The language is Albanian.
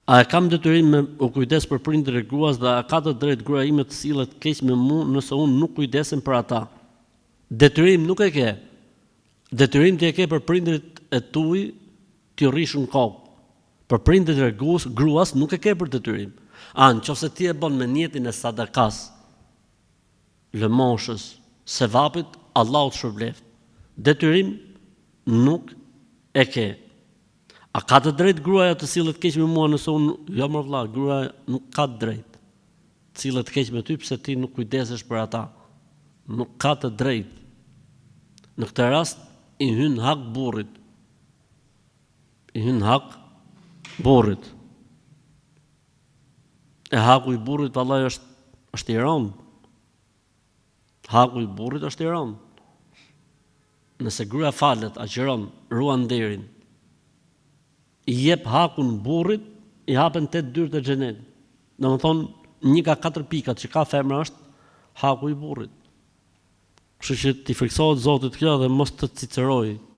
A e kam detyrim me u kujdes për prindërit e gruas dhe a ka të drejtë gruaja ime të sillet keq me mua nëse unë nuk kujdesem për ata? Detyrim nuk e ke. Detyrim ti e ke për prindërit e tuaj ti rrish në kokë. Për prindërit e gruas nuk e ke për detyrim. Nëse ti e bën me niyetin e sadakas, lëmoshës, sevapit, Allahu të shpërbleft. Detyrim nuk e ke. A ka të drejtë gruaja të sillet keq me mua nëse unë, jo më vëlla, gruaja nuk ka të drejtë të sillet keq me ty pse ti nuk kujdesesh për ata. Nuk ka të drejtë. Në këtë rast i hyn hak burrit. I hyn hak burrit. E haku i burrit vallai është i rënd. Haku i burrit është i rënd. Nëse gruaja falet, agjeron, ruan nderin, i jep hakun burrit, i hapen 8 dyert e xhenetit. Domethënë, 1 ka 4 pikat që ka femra është haku i burrit. Kështu që ti friksohet Zotit kjo dhe mos të ciceroj.